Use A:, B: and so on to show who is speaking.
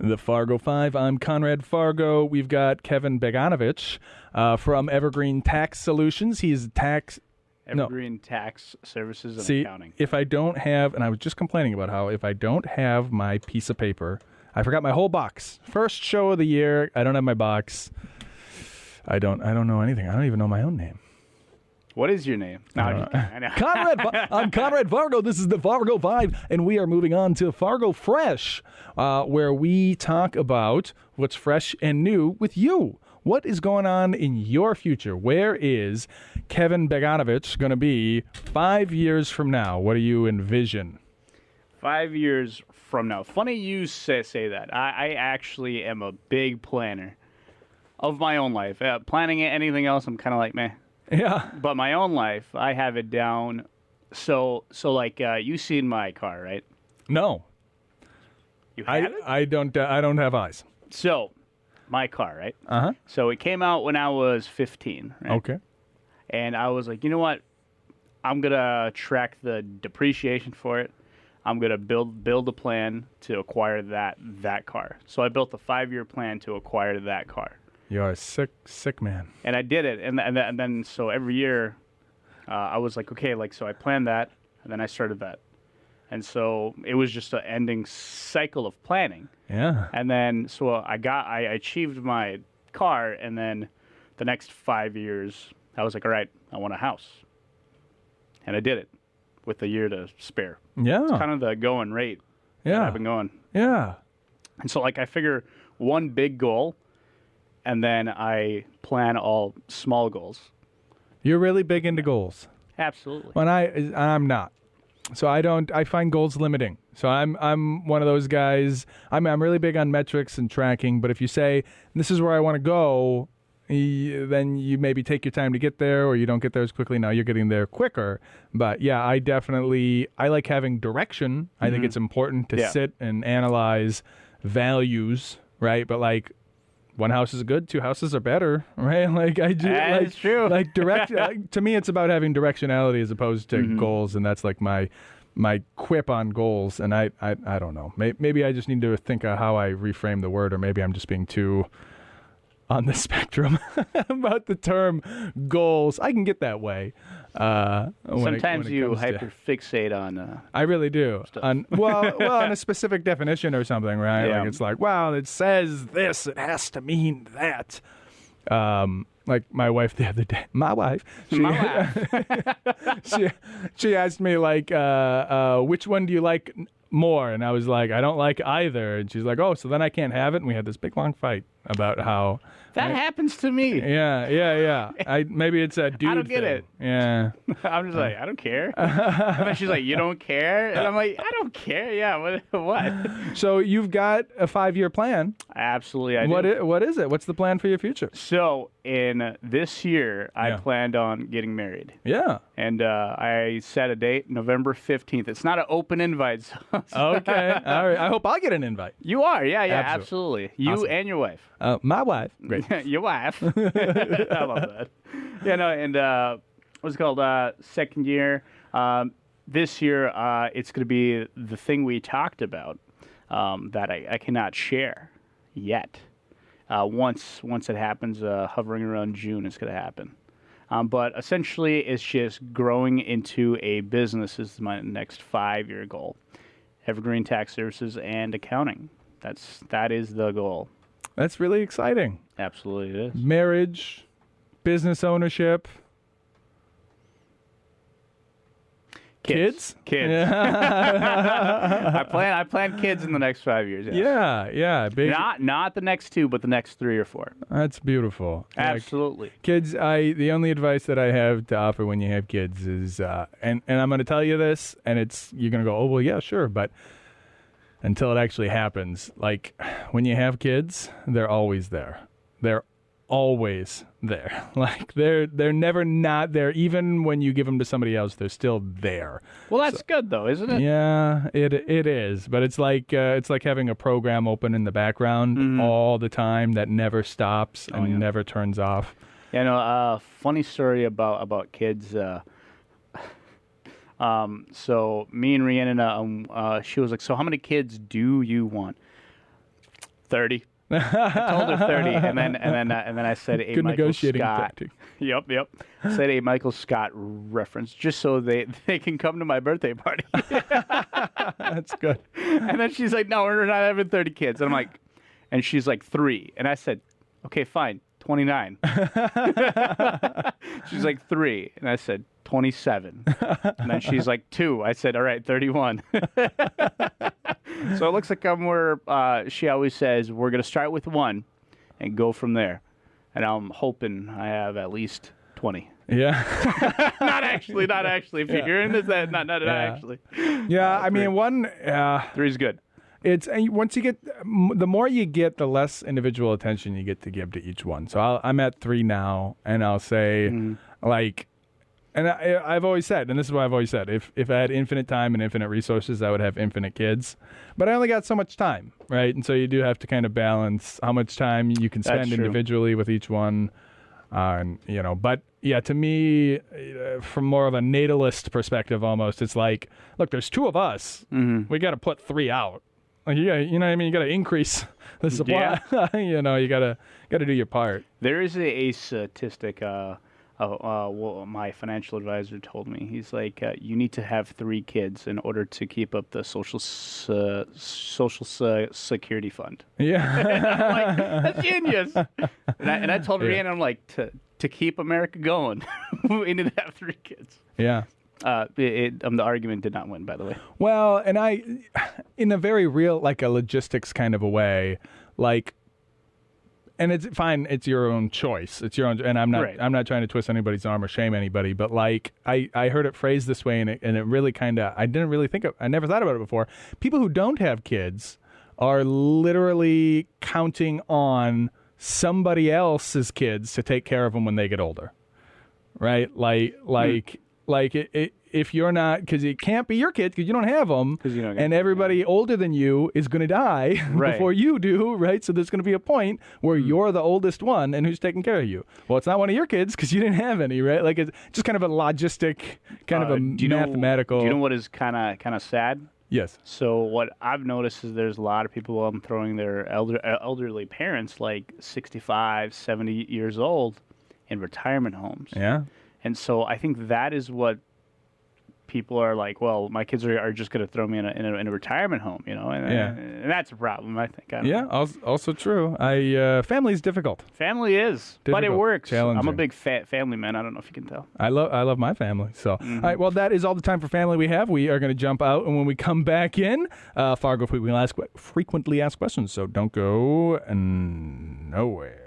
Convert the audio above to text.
A: the Fargo Five. I'm Conrad Fargo. We've got Kevin Beganovic from Evergreen Tax Solutions. He's
B: Evergreen Tax Services and
A: See,
B: Accounting.
A: if I don't have, and I was just complaining about how if I don't have my piece of paper, I forgot my whole box. First show of the year, I don't have my box. I don't know anything. I don't even know my own name.
B: What is your name? No, I know.
A: I'm Conrad Fargo. This is the Fargo Five, and we are moving on to Fargo Fresh, where we talk about what's fresh and new with you. What is going on in your future? Where is Kevin Beganovic going to be 5 years from now? What do you envision?
B: 5 years from now. Funny you say that. I actually am a big planner of my own life. Planning anything else, I'm kind of like, meh.
A: Yeah.
B: But my own life, I have it down. So like you seen my car, right?
A: No.
B: You have it?
A: I don't have eyes.
B: So, my car, right?
A: Uh-huh.
B: So it came out when I was 15, right?
A: Okay.
B: And I was like, you know what? I'm going to track the depreciation for it. I'm going to build a plan to acquire that car. So I built a 5-year plan to acquire that car.
A: You're a sick man.
B: And I did it. And then so every year I was like, okay, so I planned that, and then I started that. And so it was just an ending cycle of planning.
A: Yeah.
B: And then so I achieved my car, and then the next 5 years I was like, all right, I want a house. And I did it with a year to spare.
A: Yeah.
B: It's kind of the going rate.
A: Yeah.
B: I've been going.
A: Yeah.
B: And so I figure one big goal, and then I plan all small goals.
A: You're really big into goals.
B: Absolutely.
A: When I'm not. So I find goals limiting. So I'm one of those guys. I'm really big on metrics and tracking, but if you say this is where I want to go, then you maybe take your time to get there, or you don't get there as quickly. Now you're getting there quicker. But yeah, I like having direction. I think it's important to sit and analyze values, right? But one house is good, 2 houses are better, right?
B: That's true.
A: To me, it's about having directionality as opposed to goals, and that's my quip on goals. And I don't know. Maybe I just need to think of how I reframe the word, or maybe I'm just being too on the spectrum about the term goals. I can get that way.
B: Sometimes you hyperfixate on.
A: I really do. On a specific definition or something, right?
B: Yeah.
A: It's it says this, it has to mean that. Like my wife the other day. She asked me which one do you like more? And I was like, I don't like either. And she's like, oh, so then I can't have it. And we had this big long fight about how
B: that happens to me.
A: Yeah. Maybe it's a dude.
B: I don't get
A: thing.
B: it.
A: Yeah.
B: I'm just like, I don't care. And then she's like, you don't care? And I'm like, I don't care. Yeah. What?
A: So you've got a 5-year plan.
B: Absolutely, I do.
A: What is it? What's the plan for your future?
B: So in this year, I planned on getting married.
A: Yeah.
B: And I set a date, November 15th. It's not an open invite.
A: Okay. All right. I hope I get an invite.
B: You are. Yeah, absolutely. You
A: Awesome.
B: And your wife.
A: My wife. Great.
B: Your wife. I love that. Yeah, no, and what's it called? Second year. This year, it's going to be the thing we talked about that I cannot share yet. Once it happens, hovering around June, it's going to happen. But essentially, it's just growing into a business is my next 5-year goal. Evergreen Tax Services and Accounting. That is the goal.
A: That's really exciting.
B: Absolutely, it is.
A: Marriage, business ownership. Kids?
B: Kids.
A: Yeah.
B: I plan kids in the next 5 years. Yes.
A: Yeah. Big.
B: Not the next 2, but the next 3 or 4.
A: That's beautiful.
B: Absolutely.
A: Kids, the only advice that I have to offer when you have kids is, and I'm going to tell you this, and you're going to go, oh, well, yeah, sure, but until it actually happens, when you have kids, they're always there. They're always there. They're never not there. Even when you give them to somebody else, they're still there.
B: Well, that's good though, isn't it?
A: Yeah, it is. But it's like having a program open in the background all the time that never stops and never turns off.
B: Yeah, no. Funny story about kids. So me and Rhiannon, she was like, "So how many kids do you want?" 30. I told her 30, and then I said a
A: Good
B: Michael
A: negotiating
B: Scott.
A: tactic.
B: Yep. Said a Michael Scott reference, just so they can come to my birthday party.
A: That's good.
B: And then she's like, "No, we're not having 30 kids." And I'm like, and she's like 3, and I said, "Okay, fine, 29." She's like 3, and I said 27. And then she's like 2. I said, "All right, 31." So it looks like I'm where she always says we're gonna start with 1 and go from there. And I'm hoping I have at least 20.
A: Yeah.
B: Not actually. If you're hearing this, not actually.
A: Yeah, I mean,
B: 3 is good.
A: It's once you get, the more you get, the less individual attention you get to give to each one. So I'm at 3 now, and I'll say, like, and I've always said, and this is what I've always said, if I had infinite time and infinite resources, I would have infinite kids. But I only got so much time, right? And so you do have to kind of balance how much time you can spend individually with each one. And but yeah, to me, from more of a natalist perspective, almost, it's like, look, there's 2 of us. We got to put 3 out. Like, you know what I mean? You got to increase the supply. Yeah. You got to do your part.
B: There is a statistic. Well, my financial advisor told me. He's like, you need to have 3 kids in order to keep up the social security fund.
A: Yeah.
B: I'm like, that's genius. And I told Rihanna, I'm like, to keep America going, we need to have 3 kids.
A: Yeah.
B: The argument did not win, by the way.
A: Well, and in a very real, like a logistics kind of a way, like, and it's fine. It's your own choice. It's your own, and I'm not trying to twist anybody's arm or shame anybody, but like I heard it phrased this way, and it really kind of, I never thought about it before. People who don't have kids are literally counting on somebody else's kids to take care of them when they get older, right? If you're not, because it can't be your kids because you don't have them, and everybody older than you is going to die before you do, right? So there's going to be a point where you're the oldest one, and who's taking care of you? Well, it's not one of your kids because you didn't have any, right? Like, it's just kind of a logistic, kind of a mathematical.
B: Do you know what is kind of sad?
A: Yes.
B: So what I've noticed is there's a lot of people throwing their elderly parents, like 65, 70 years old, in retirement homes.
A: Yeah.
B: And so I think that is what people are like, well, my kids are just going to throw me in a retirement home, and that's a problem, I think.
A: Also true. Family's difficult.
B: Family is, but it works.
A: Challenging.
B: I'm a big family man. I don't know if you can tell.
A: I love my family. So, all right, well, that is all the time for family we have. We are going to jump out, and when we come back in, Fargo frequently asked questions, so don't go nowhere.